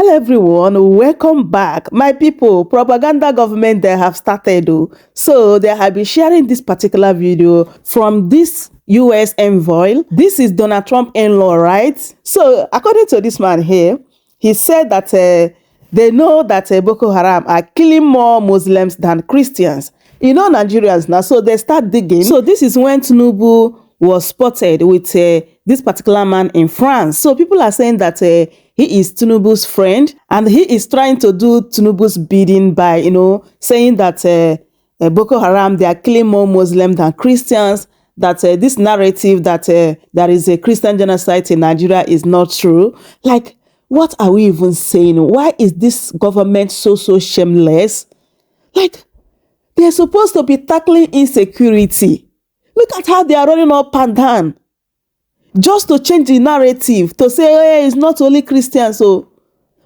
Hello everyone, welcome back. My people, propaganda government, they have started. So they have been sharing this particular video from this US envoy. This is Donald Trump in-law, right? So according to this man here, he said that they know that Boko Haram are killing more Muslims than Christians. You know Nigerians now, so they start digging. So this is when Tinubu was spotted with this particular man in France. So people are saying that he is Tinubu's friend and he is trying to do Tinubu's bidding by, saying that Boko Haram, they are killing more Muslims than Christians, that this narrative that there is a Christian genocide in Nigeria is not true. Like, what are we even saying? Why is this government so shameless? Like, they're supposed to be tackling insecurity. Look at how they are running up and down. Just to change the narrative, to say, hey, it's not only Christians,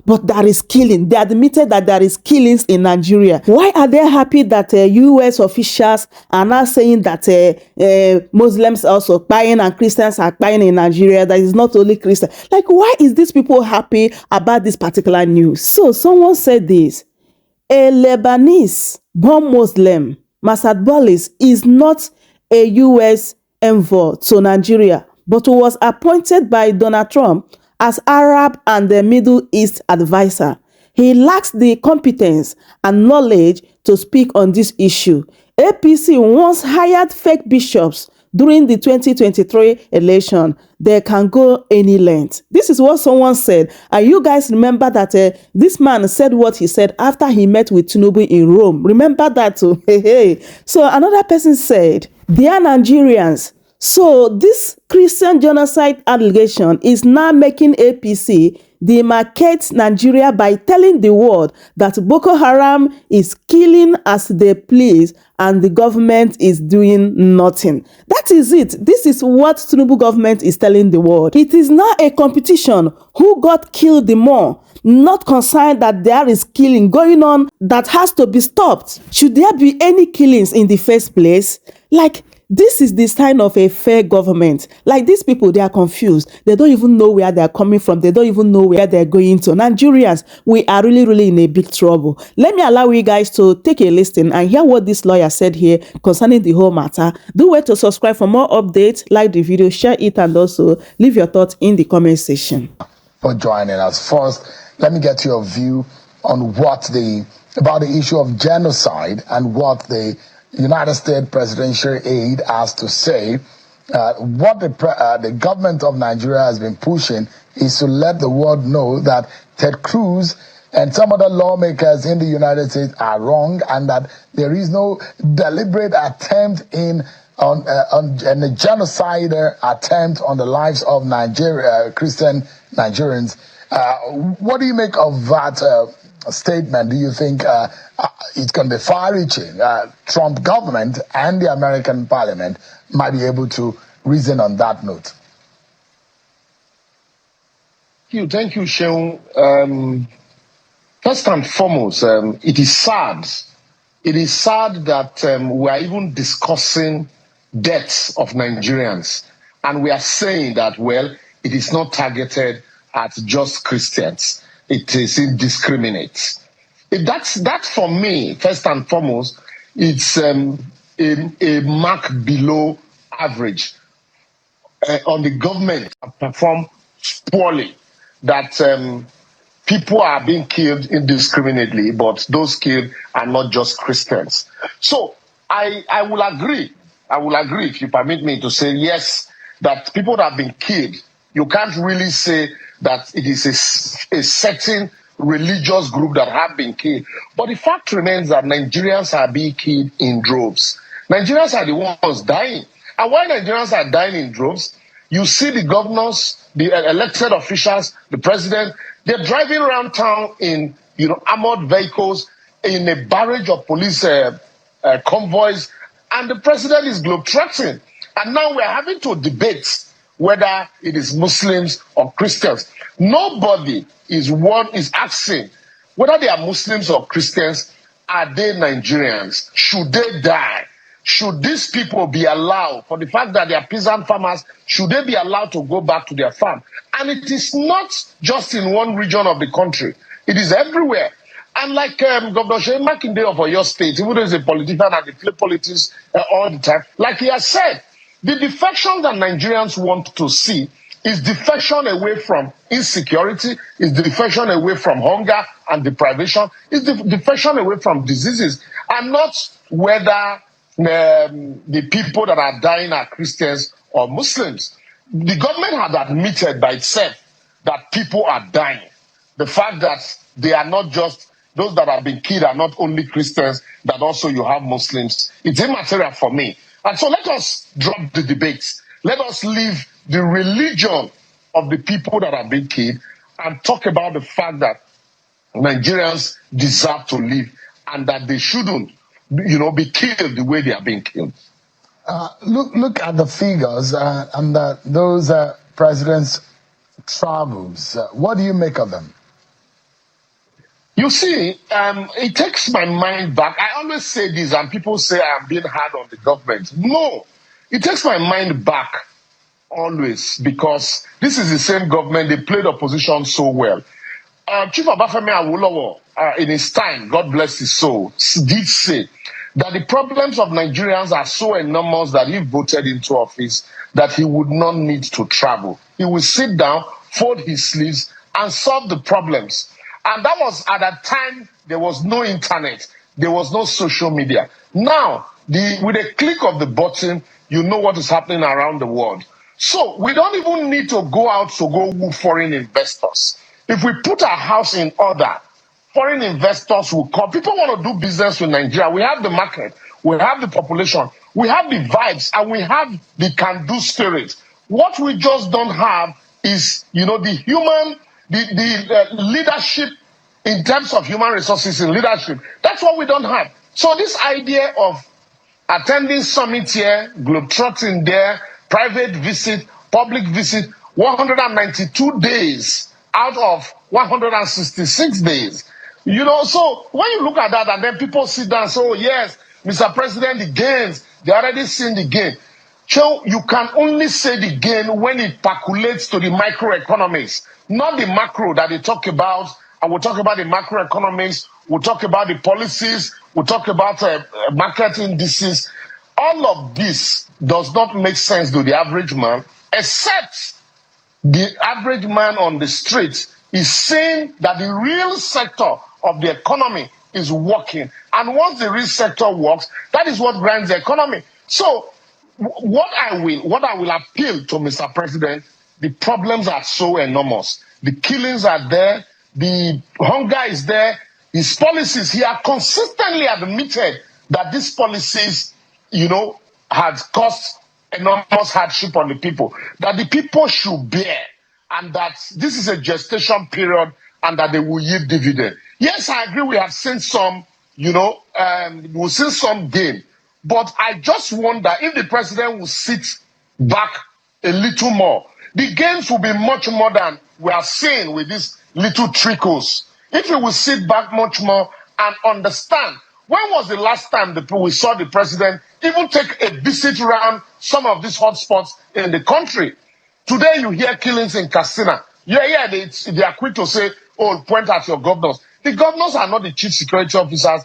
but there is killing. They admitted that there is killings in Nigeria. Why are they happy that US officials are now saying that Muslims are also buying and Christians are buying in Nigeria? That is not only Christians. Like, why is these people happy about this particular news? So someone said this, a Lebanese born Muslim, Masad Bolis, is not a US envoy to Nigeria, but was appointed by Donald Trump as Arab and the Middle East advisor. He lacks the competence and knowledge to speak on this issue. APC once hired fake bishops during the 2023 election. They can go any length. This is what someone said. And you guys remember that this man said what he said after he met with Tinubu in Rome. Remember that too. So another person said, dear Nigerians, so this Christian genocide allegation is now making APC demarcate Nigeria by telling the world that Boko Haram is killing as they please and the government is doing nothing. That is it. This is what Tinubu government is telling the world. It is now a competition who got killed the more, not concerned that there is killing going on that has to be stopped. Should there be any killings in the first place? Like, this is the sign of a fair government. Like, these people, they are confused. They don't even know where they are coming from. They don't even know where they're going to. Nigerians, we are really in a big trouble. Let me allow you guys to take a listen and hear what this lawyer said here concerning the whole matter. Do wait to subscribe for more updates, like the video, share it, and also leave your thoughts in the comment section. For joining us. First, let me get your view on about the issue of genocide and what the United States presidential aide has to say. What the government of Nigeria has been pushing is to let the world know that Ted Cruz and some other lawmakers in the United States are wrong, and that there is no deliberate attempt on a genocide attempt on the lives of Christian Nigerians. What do you make of that statement? Do you think it can be far-reaching? Trump government and the American Parliament might be able to reason on that note. Thank you, Seun. First and foremost, it is sad. It is sad that we are even discussing deaths of Nigerians, and we are saying that, well, it is not targeted at just Christians. It is indiscriminate. That for me, first and foremost, it's a mark below average on the government perform poorly. That people are being killed indiscriminately, but those killed are not just Christians. So I will agree. I will agree, if you permit me to say, yes, that people that have been killed, you can't really say that it is a certain religious group that have been killed. But the fact remains that Nigerians are being killed in droves. Nigerians are the ones dying. And while Nigerians are dying in droves, you see the governors, the elected officials, the president, they're driving around town in armored vehicles, in a barrage of police convoys, and the president is globetrotting. And now we're having to debate whether it is Muslims or Christians. Nobody is asking whether they are Muslims or Christians. Are they Nigerians? Should they die? should these people be allowed, for the fact that they are peasant farmers, should they be allowed to go back to their farm? And it is not just in one region of the country. It is everywhere. And like Governor Sheyi Makinde of Oyo State, even though he's a politician and they play politics all the time, like he has said, the defection that Nigerians want to see is defection away from insecurity, is defection away from hunger and deprivation, is defection away from diseases, and not whether the people that are dying are Christians or Muslims. The government has admitted by itself that people are dying. The fact that they are not just, those that have been killed are not only Christians, that also you have Muslims. It's immaterial for me. And so let us drop the debates. Let us leave the religion of the people that have been killed and talk about the fact that Nigerians deserve to live and that they shouldn't, be killed the way they are being killed. Look at the figures and those presidents' travels. What do you make of them? You see, it takes my mind back. I always say this, and people say I'm being hard on the government. No, it takes my mind back always, because this is the same government. They played opposition so well. Chief Obafemi Awolowo, in his time, God bless his soul, did say that the problems of Nigerians are so enormous that if voted into office, that he would not need to travel. He will sit down, fold his sleeves, and solve the problems. And that was at a time there was no internet, there was no social media. Now, with a click of the button, you know what is happening around the world. So we don't even need to go out to go woo foreign investors. If we put our house in order, foreign investors will come. People want to do business with Nigeria. We have the market, we have the population, we have the vibes, and we have the can-do spirit. What we just don't have is, the human, the leadership in terms of human resources in leadership. That's what we don't have. So this idea of attending summit here, globetrotting there, private visit, public visit, 192 days out of 166 days. So when you look at that and then people sit down and say, oh yes, Mr. President, the gains, they already seen the gain. So you can only say the gain when it percolates to the microeconomics, not the macro that they talk about. And we'll talk about the macroeconomics, we'll talk about the policies, we'll talk about market indices. All of this does not make sense to the average man, except the average man on the street is saying that the real sector of the economy is working. And once the real sector works, that is what grinds the economy. So what I will appeal to Mr. President, the problems are so enormous. The killings are there, the hunger is there, his policies, he has consistently admitted that these policies, had caused enormous hardship on the people, that the people should bear, and that this is a gestation period and that they will yield dividend. Yes, I agree, we have seen some, we've seen some gain, but I just wonder if the president will sit back a little more. The gains will be much more than we are seeing with these little trickles. If he will sit back much more and understand, when was the last time we saw the president even take a visit around some of these hotspots in the country? Today you hear killings in Katsina. They are quick to say, oh, point at your governors. The governors are not the chief security officers,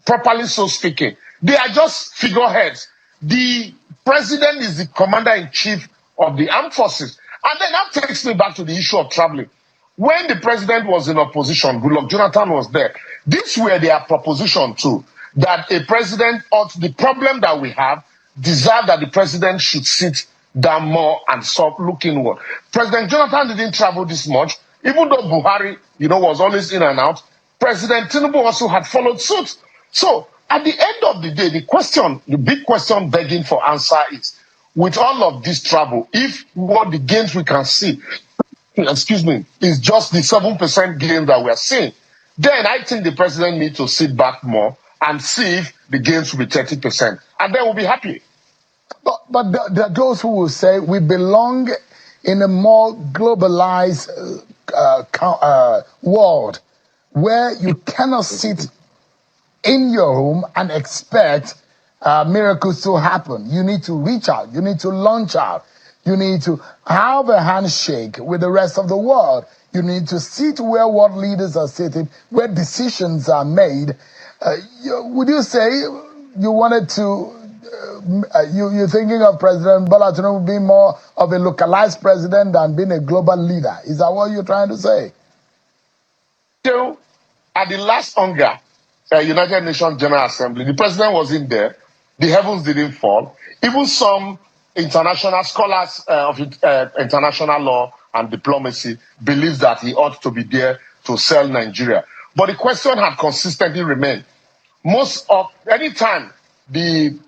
properly so speaking. They are just figureheads. The president is the commander-in-chief of the armed forces. And then that takes me back to the issue of traveling. When the president was in opposition, Goodluck Jonathan was there. These were their proposition too, that a president, or the problem that we have, deserve that the president should sit down more and stop looking inward. President Jonathan didn't travel this much, even though Buhari, was always in and out. President Tinubu also had followed suit. So at the end of the day, the big question begging for answer is, with all of this travel, if what the gains we can see, is just the 7% gain that we're seeing, then I think the president needs to sit back more and see if the gains will be 30%. And then we'll be happy. But there are those who will say we belong in a more globalized world where you cannot sit in your home and expect miracles still happen. You need to reach out. You need to launch out. You need to have a handshake with the rest of the world. You need to sit where world leaders are sitting, where decisions are made. Would you say you wanted to, you're thinking of President Bola Tinubu being more of a localized president than being a global leader? Is that what you're trying to say? So, at the last hunger, United Nations General Assembly, the president wasn't there. The heavens didn't fall. Even some international scholars of international law and diplomacy believes that he ought to be there to sell Nigeria. But the question had consistently remained. Anytime the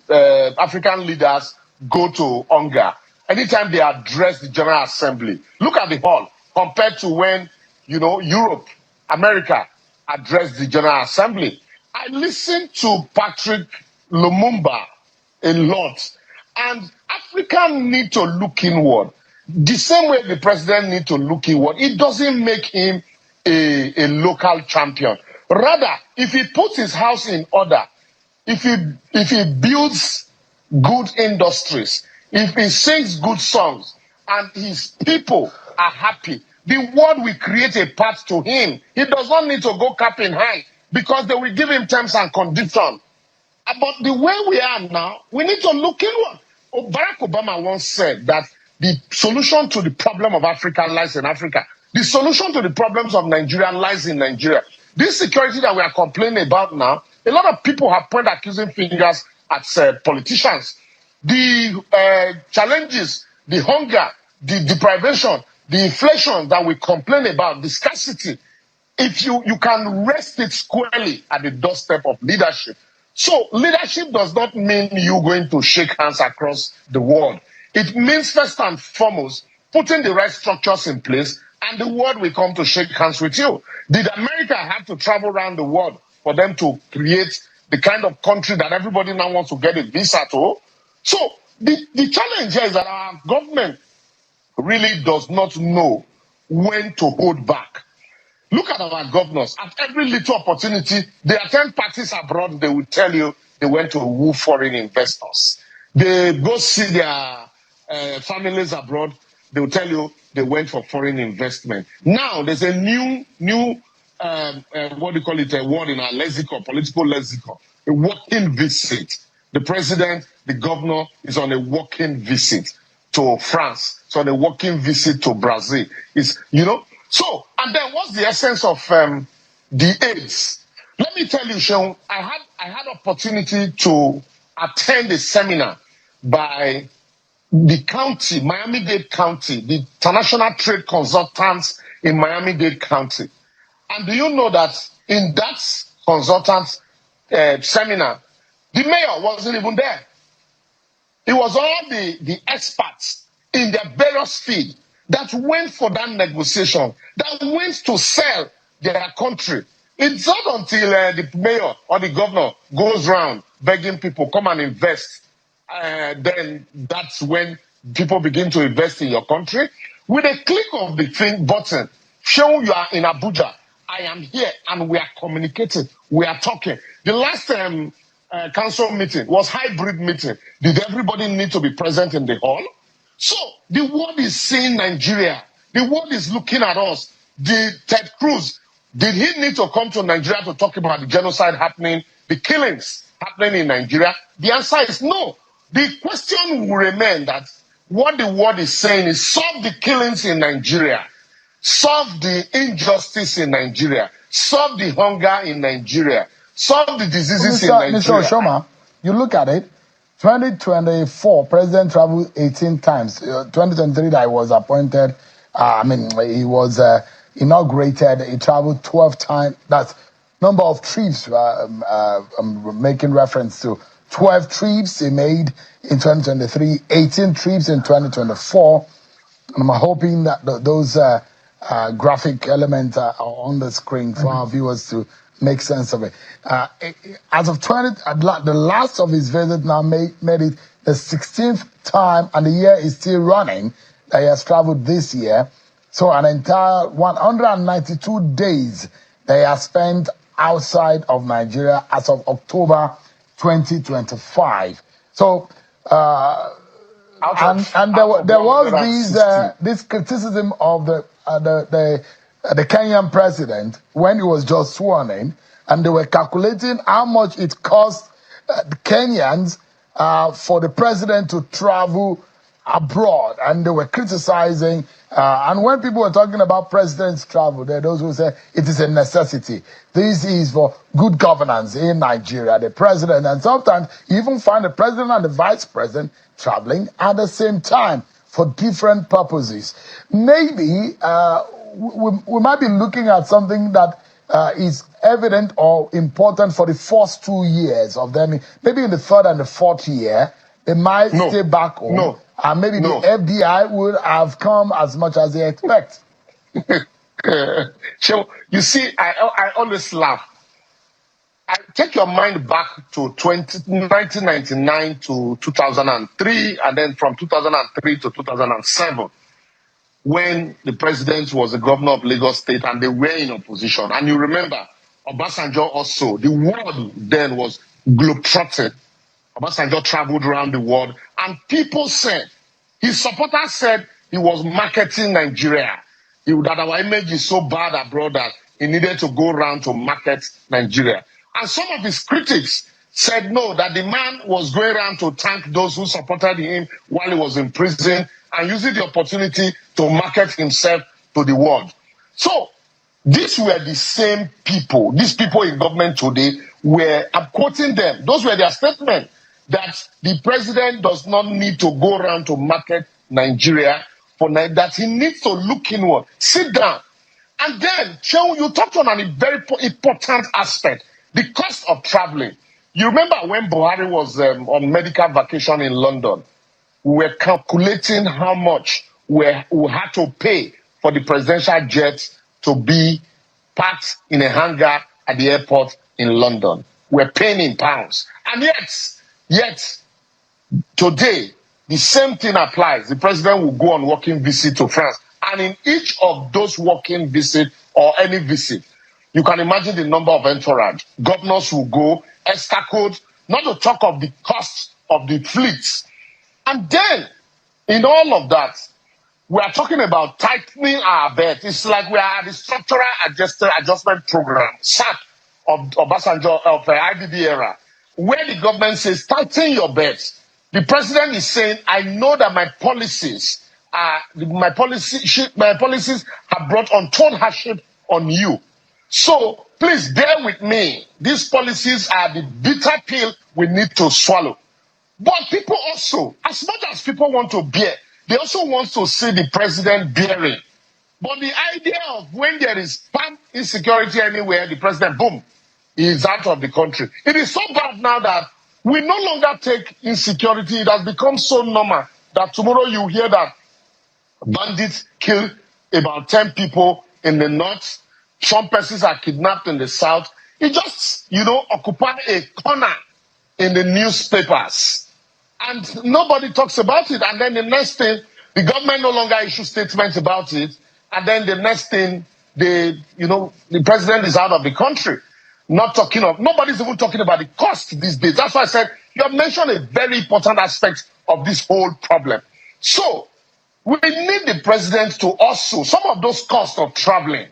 African leaders go to hunger, anytime they address the General Assembly, look at the hall compared to when, Europe, America addressed the General Assembly. I listened to Patrick Lumumba a lot, and Africans need to look inward. The same way the president needs to look inward. It doesn't make him a local champion. Rather, if he puts his house in order, if he builds good industries, if he sings good songs, and his people are happy, the world will create a path to him. He does not need to go cap in hand because they will give him terms and conditions. But the way we are now, we need to look inward. Barack Obama once said that the solution to the problem of Africa lies in Africa. The solution to the problems of Nigeria lies in Nigeria. This security that we are complaining about now, a lot of people have pointed accusing fingers at politicians. The challenges, the hunger, the deprivation, the inflation that we complain about, the scarcity, if you can rest it squarely at the doorstep of leadership. So leadership does not mean you going to shake hands across the world. It means first and foremost putting the right structures in place, and the world will come to shake hands with you. Did America have to travel around the world for them to create the kind of country that everybody now wants to get a visa to? So the challenge here is that our government really does not know when to hold back. Look at our governors. At every little opportunity, they attend parties abroad, they will tell you they went to woo foreign investors. They go see their families abroad, they will tell you they went for foreign investment. Now, there's a new what do you call it, a word in our lexicon, political lexicon, a working visit. The president, the governor is on a working visit to France. It's on a working visit to Brazil. So, and then what's the essence of the AIDS? Let me tell you, Sean, I had opportunity to attend a seminar by the county, Miami-Dade County, the international trade consultants in Miami-Dade County. And do you know that in that consultant seminar, the mayor wasn't even there. It was all the experts in their various fields that went for that negotiation, that went to sell their country. It's not until the mayor or the governor goes around begging people, come and invest, then that's when people begin to invest in your country. With a click of the button, show you are in Abuja, I am here, and we are communicating, we are talking. The last council meeting was hybrid meeting. Did everybody need to be present in the hall? So the world is seeing Nigeria. The world is looking at us. Ted Cruz, did he need to come to Nigeria to talk about the genocide happening, the killings happening in Nigeria? The answer is no. The question will remain that what the world is saying is solve the killings in Nigeria, solve the injustice in Nigeria, solve the hunger in Nigeria, solve the diseases in Nigeria. Mr. Oshoma, you look at it, 2024, President traveled 18 times. 2023, that he was appointed, he was inaugurated, he traveled 12 times. That's number of trips I'm making reference to. 12 trips he made in 2023, 18 trips in 2024. And I'm hoping that those graphic elements are on the screen for our viewers to make sense of it. As of the last of his visit now made it the 16th time, and the year is still running that he has traveled this year. So an entire 192 days that he has spent outside of Nigeria as of October 2025. So, Out of- and out of there was 160. this criticism of the Kenyan president when he was just sworn in, and they were calculating how much it cost the Kenyans for the president to travel abroad, and they were criticizing. And when people were talking about president's travel, there are those who say it is a necessity. This is for good governance in Nigeria. The president, and sometimes you even find the president and the vice president traveling at the same time for different purposes. Maybe we might be looking at something that is evident or important for the first 2 years of them. Maybe in the third and the fourth year, they might No. stay back home. No. And maybe No. the FDI would have come as much as they expect. So you see, I always laugh. I take your mind back to 1999 to 2003, and then from 2003 to 2007, when the president was the governor of Lagos State and they were in opposition. And you remember, Obasanjo also, the world then was globetrotted. Obasanjo traveled around the world, and people said, his supporters said he was marketing Nigeria. That our image is so bad abroad that he needed to go around to market Nigeria. And some of his critics said no, that the man was going around to thank those who supported him while he was in prison and using the opportunity to market himself to the world. So these were the same people, these people in government today I'm quoting them, those were their statements, that the president does not need to go around to market Nigeria, that he needs to look inward, sit down. And then, Cheung, you touched on a very important aspect, the cost of traveling. You remember when Buhari was on medical vacation in London, we were calculating how much we had to pay for the presidential jet to be parked in a hangar at the airport in London. We're paying in pounds. And yet, today, the same thing applies. The president will go on working visit to France. And in each of those working visits or any visit, you can imagine the number of entourage. Governors will go, escorted, not to talk of the cost of the fleets. And then, in all of that, we are talking about tightening our belt. It's like we are at the structural adjustment program, SAP, of Obasanjo, of IBB era, where the government says, tighten your belt. The president is saying, I know that my policies have brought untold hardship on you. So please bear with me. These policies are the bitter pill we need to swallow. But people also, as much as people want to bear, they also want to see the president bearing. But the idea of when there is insecurity anywhere, the president, boom, is out of the country. It is so bad now that we no longer take insecurity. It has become so normal that tomorrow you hear that bandits kill about 10 people in the north. Some persons are kidnapped in the south. It just, occupy a corner in the newspapers. And nobody talks about it. And then the next thing, the government no longer issues statements about it. And then the next thing, the president is out of the country. Nobody's even talking about the cost these days. That's why I said, you have mentioned a very important aspect of this whole problem. So, we need the president to also, some of those costs of traveling,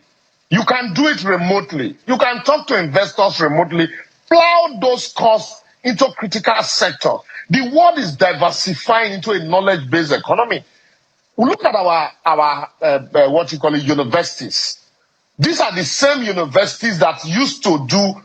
you can do it remotely. You can talk to investors remotely, plow those costs into critical sector. The world is diversifying into a knowledge-based economy. We look at our universities. These are the same universities that used to do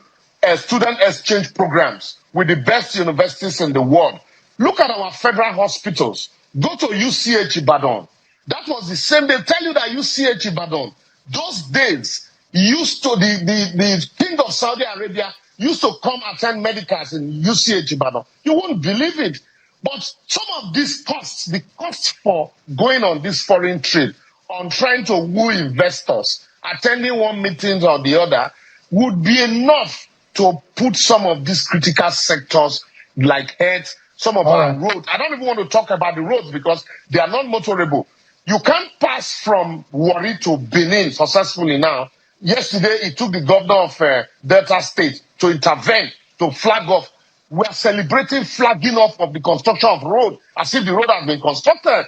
student exchange programs with the best universities in the world. Look at our federal hospitals. Go to UCH Ibadan. That was the same. They tell you that UCH Ibadan, those days, the king of Saudi Arabia used to come attend medicals in UCH Ibadan. You won't believe it. But some of these costs, the costs for going on this foreign trade, on trying to woo investors, attending one meeting or the other, would be enough to put some of these critical sectors like health, some of our roads. I don't even want to talk about the roads because they are not motorable. You can't pass from Warri to Benin successfully now. Yesterday, it took the governor of Delta State to intervene, to flag off we are celebrating flagging off of the construction of road as if the road has been constructed.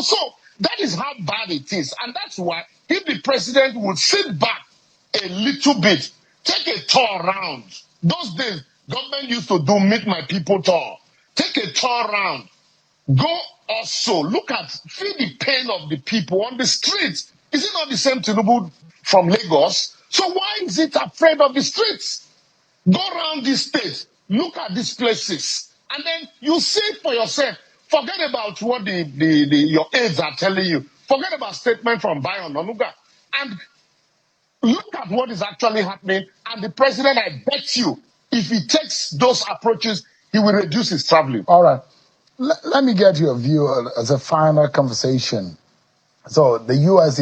So that is how bad it is. And that's why if the president would sit back a little bit, take a tour around. Those days, government used to do meet my people tour. Take a tour around. Go also feel the pain of the people on the streets. Is it not the same Tinubu from Lagos? So why is it afraid of the streets? Go around these states, look at these places, and then you see for yourself. Forget about what your aides are telling you. Forget about statement from Bayon Onuga. And look at what is actually happening. And the president, I bet you, if he takes those approaches, he will reduce his traveling. All right. Let me get your view as a final conversation. So the U.S.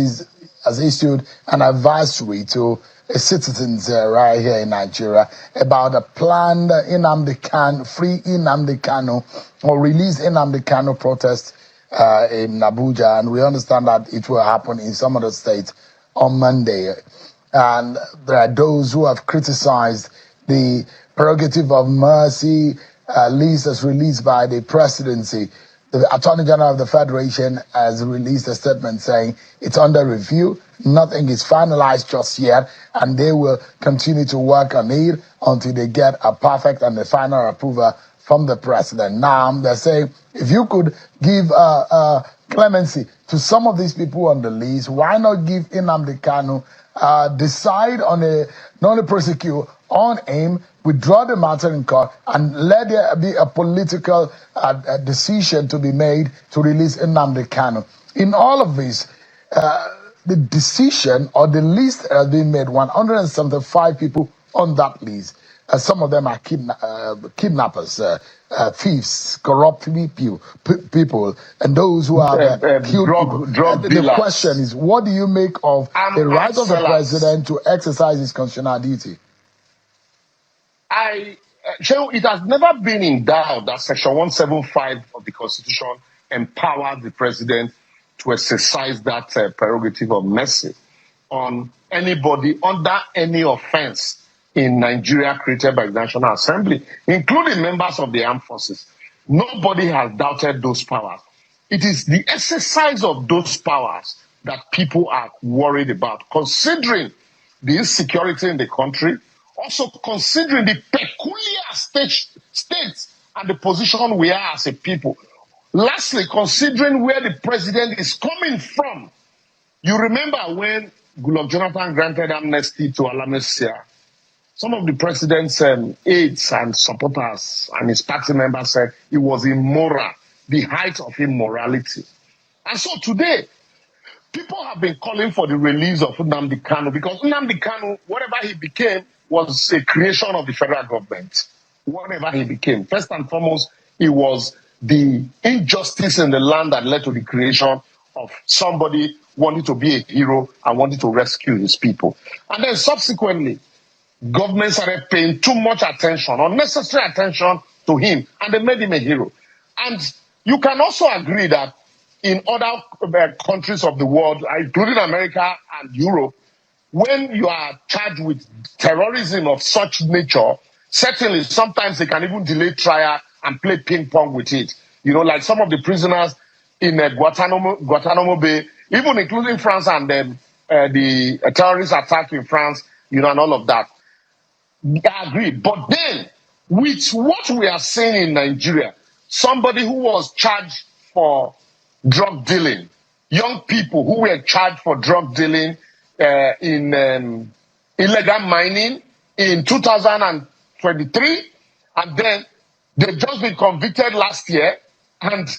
has issued an advisory to citizens right here in Nigeria about a planned free Nnamdi Kanu or release Nnamdi Kanu protest in Abuja, and we understand that it will happen in some other states on Monday. And there are those who have criticized the prerogative of mercy list as released by the presidency. The Attorney General of the Federation has released a statement saying it's under review. Nothing is finalized just yet, and they will continue to work on it until they get a perfect and a final approval from the president. Now, they're saying if you could give clemency to some of these people on the list, why not give Nnamdi Kanu, decide on a non-prosecute on aim, withdraw the matter in court, and let there be a political decision to be made to release Nnamdi Kanu. In all of this, the decision or the list has been made, 175 people on that list. Some of them are kidnappers, thieves, corrupt people, and those who have killed people. Drug The dealers. question is, what do you make of the right of the president to exercise his constitutional duty? It has never been in doubt that Section 175 of the Constitution empowers the president to exercise that prerogative of mercy on anybody under any offense in Nigeria created by the National Assembly, including members of the armed forces. Nobody has doubted those powers. It is the exercise of those powers that people are worried about, considering the insecurity in the country, also considering the peculiar states and the position we are as a people. Lastly, considering where the president is coming from. You remember when Goodluck Jonathan granted amnesty to Alamesia, some of the president's aides and supporters and his party members said it was immoral, the height of immorality. And so today, people have been calling for the release of Nnamdi Kanu because Nnamdi Kanu, whatever he became, was a creation of the federal government. Whatever he became. First and foremost, it was the injustice in the land that led to the creation of somebody wanting to be a hero and wanting to rescue his people. And then subsequently, government started paying too much attention, unnecessary attention to him, and they made him a hero. And you can also agree that in other countries of the world, including America and Europe, when you are charged with terrorism of such nature, certainly sometimes they can even delay trial and play ping pong with it. Like some of the prisoners in Guantanamo Bay, even including France and the terrorist attack in France, and all of that. I agree. But then, with what we are seeing in Nigeria, somebody who was charged for drug dealing, young people who were charged for drug dealing in illegal mining in 2023, and then they just been convicted last year, and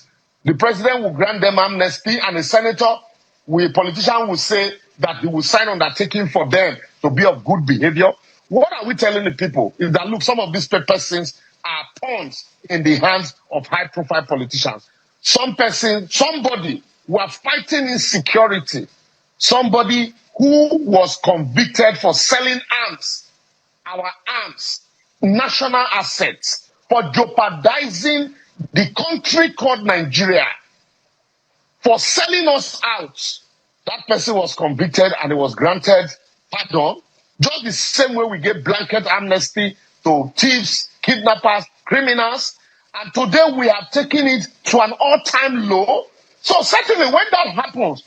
the president will grant them amnesty, and a politician will say that he will sign undertaking for them to be of good behavior. What are we telling the people? Is that, look, some of these persons are pawns in the hands of high-profile politicians. Somebody who are fighting insecurity, somebody who was convicted for selling arms, our arms, national assets, for jeopardizing the country called Nigeria, for selling us out. That person was convicted and he was granted pardon. Just the same way we gave blanket amnesty to thieves, kidnappers, criminals. And today we have taken it to an all-time low. So certainly when that happens,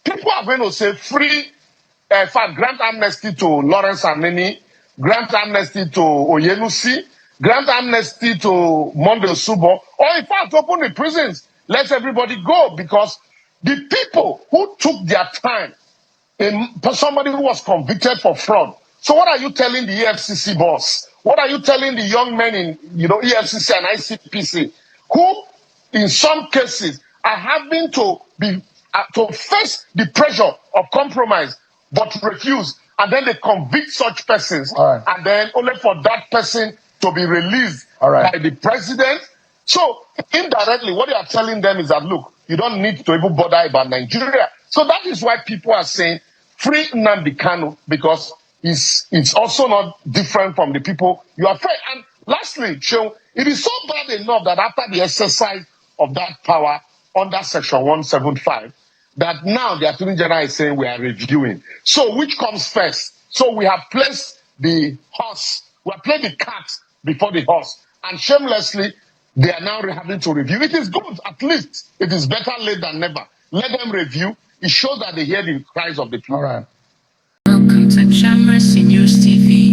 people are going to say free, grant amnesty to Lawrence Anini, grant amnesty to Oyenusi, grant amnesty to Monday Subo, or in fact open the prisons, let everybody go, because the people who took their time, for somebody who was convicted for fraud. So what are you telling the EFCC boss? What are you telling the young men in EFCC and ICPC who in some cases are having to be to face the pressure of compromise but refuse, and then they convict such persons, and then only for that person to be released by the president? So indirectly what they are telling them is that, look, you don't need to even bother about Nigeria. So that is why people are saying free Nnamdi Kanu, because it's also not different from the people you are afraid. And lastly, Seun, it is so bad enough that after the exercise of that power under Section 175, that now the Attorney General is saying we are reviewing. So which comes first? So we have placed the horse, we have placed the cat before the horse, and shamelessly, they are now having to review. It is good, at least. It is better late than never. Let them review. It shows that they hear the cries of the people. Welcome to Chamressy News TV.